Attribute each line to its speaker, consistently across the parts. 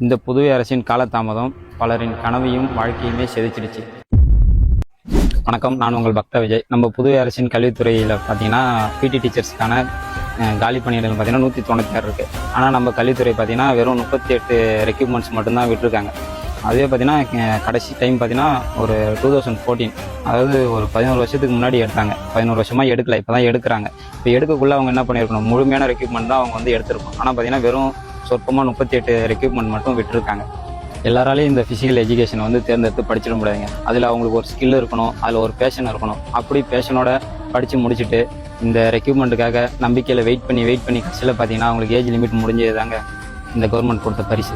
Speaker 1: இந்த புதுவை அரசின் காலதாமதம் பலரின் கனவையும் வாழ்க்கையுமே செதுச்சிடுச்சு. வணக்கம், நான் உங்கள் பக்த விஜய். நம்ம புதுவை அரசின் கல்வித்துறையில் பார்த்தீங்கன்னா பிடி டீச்சர்ஸ்க்கான காலி பணியிடங்கள் பார்த்தீங்கன்னா 196 இருக்குது. ஆனால் நம்ம கல்வித்துறை பார்த்தீங்கன்னா வெறும் 38 ரெக்யூப்மெண்ட்ஸ் மட்டும்தான் விட்டுருக்காங்க. அதுவே பார்த்தீங்கன்னா கடைசி டைம் பார்த்தீங்கன்னா ஒரு 2014, அதாவது ஒரு 11 வருஷத்துக்கு முன்னாடி எடுத்தாங்க. 11 வருஷமாக எடுக்கல, இப்போ தான் எடுக்கிறாங்க. இப்போ எடுக்கக்குள்ளே அவங்க என்ன பண்ணியிருக்கணும், முழுமையான ரெக்யூப்மெண்ட் தான் அவங்க வந்து எடுத்திருக்கணும். ஆனால் பார்த்தீங்கன்னா வெறும் சொற்பமாக 38 ரெக்யூப்மெண்ட் மட்டும் விட்டுருக்காங்க. எல்லாராலையும் இந்த ஃபிசிக்கல் எஜுகேஷனை வந்து தேர்ந்தெடுத்து படிச்சிட முடியாதுங்க. அதில் அவங்களுக்கு ஒரு ஸ்கில் இருக்கணும், அதில் ஒரு பேஷன் இருக்கணும். அப்படி பேஷனோட படித்து முடிச்சுட்டு இந்த ரெக்யூப்மெண்ட்டுக்காக நம்பிக்கையில் வெயிட் பண்ணி கடைசியில் பார்த்தீங்கன்னா அவங்களுக்கு ஏஜ் லிமிட் முடிஞ்சது தாங்க இந்த கவர்மெண்ட் கொடுத்த பரிசு.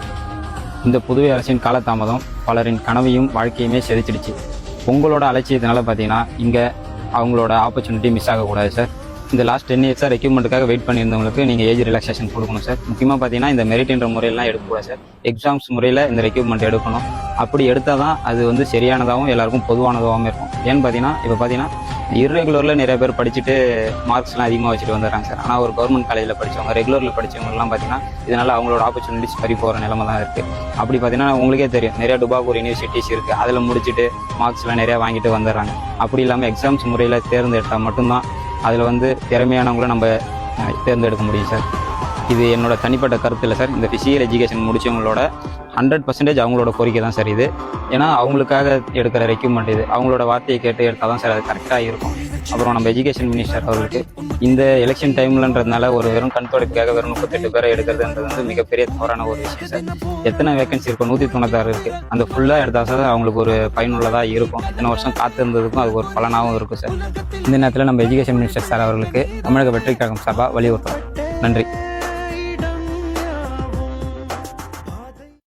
Speaker 1: இந்த புதுவை அரசின் காலதாமதம் பலரின் கனவையும் வாழ்க்கையுமே செதுச்சிடுச்சு. உங்களோட அலட்சியத்தினால பார்த்தீங்கன்னா இங்கே அவங்களோட ஆப்பர்ச்சுனிட்டி மிஸ் ஆகக்கூடாது சார். இந்த லாஸ்ட் 10 இயர்ஸாக ரெக்யூப்மெண்ட்டுக்காக வெயிட் பண்ணியிருந்தவங்களுக்கு நீங்கள் ஏஜ் ரிலாக்ஸேஷன் கொடுக்கணும் சார். முக்கியமாக பார்த்தீங்கன்னா இந்த மெரிட்ன்ற முறையெல்லாம் எடுக்கக்கூடாது சார். எக்ஸாம்ஸ் முறையில் இந்த ரெக்யூப்மெண்ட் எடுக்கணும். அப்படி எடுத்தால் தான் அது வந்து சரியானதாகவும் எல்லாருக்கும் பொதுவானதாகவும் இருக்கும். ஏன்னு பார்த்தீங்கன்னா இப்போ பார்த்தீங்கன்னா இர்ரெகுலரில் நிறைய பேர் படிச்சுட்டு மார்க்ஸ்லாம் அதிகமாக வச்சுட்டு வந்துடுறாங்க சார். ஆனால் ஒரு கவர்மெண்ட் காலேஜில் படித்தவங்க, ரெகுலரில் படித்தவங்கலாம் பார்த்தீங்கன்னா இதனால் அவங்களோட ஆப்பர்ச்சுனிட்டிஸ் பறி போகிற நிலமை தான் இருக்குது. அப்படி பார்த்தீங்கன்னா உங்களுக்கே தெரியும், நிறையா டுபாகூர் யூனிவர்சிட்டிஸ் இருக்குது. அதில் முடிச்சுட்டு மார்க்ஸ்லாம் நிறையா வாங்கிட்டு வந்துடுறாங்க. அப்படி இல்லாமல் எக்ஸாம்ஸ் முறையில் தேர்ந்தெடுத்தால் மட்டும்தான் அதில் வந்து திறமையானவங்கள நம்ம தேர்ந்தெடுக்க முடியும் சார். இது என்னோட தனிப்பட்ட கருத்து இல்லை சார். இந்த ஃபிசிக்கல் எஜுகேஷன் முடித்தவங்களோட 100% அவங்களோட கோரிக்கை தான் சார் இது. ஏன்னா அவங்களுக்காக எடுக்கிற ரெக்யூப்மெண்ட் இது. அவங்களோட வார்த்தையை கேட்டு எடுத்தால் தான் சார் அது கரெக்டாக இருக்கும். அப்புறம் நம்ம எஜுகேஷன் மினிஸ்டர் அவர்களுக்கு இந்த எலெக்ஷன் டைம்லன்றதுனால ஒரு வெறும் கண்தொடைப்புக்காக வெறும் 38 பேரை எடுக்கிறதுன்றது வந்து மிகப்பெரிய தவறான ஒரு விஷயம் சார். எத்தனை வேகன்சி இருக்கும்? 196 இருக்குது. அந்த ஃபுல்லாக எடுத்தால் சார் அவங்களுக்கு ஒரு பயனுள்ளதாக இருக்கும். இத்தனை வருஷம் காத்திருந்ததுக்கும் அது ஒரு பலனாகவும் இருக்கும் சார். இந்த நேரத்தில் நம்ம எஜுகேஷன் மினிஸ்டர் சார் அவர்களுக்கு தமிழக வெற்றி கழகம் சார்பாக வலியுறுத்துறோம். நன்றி.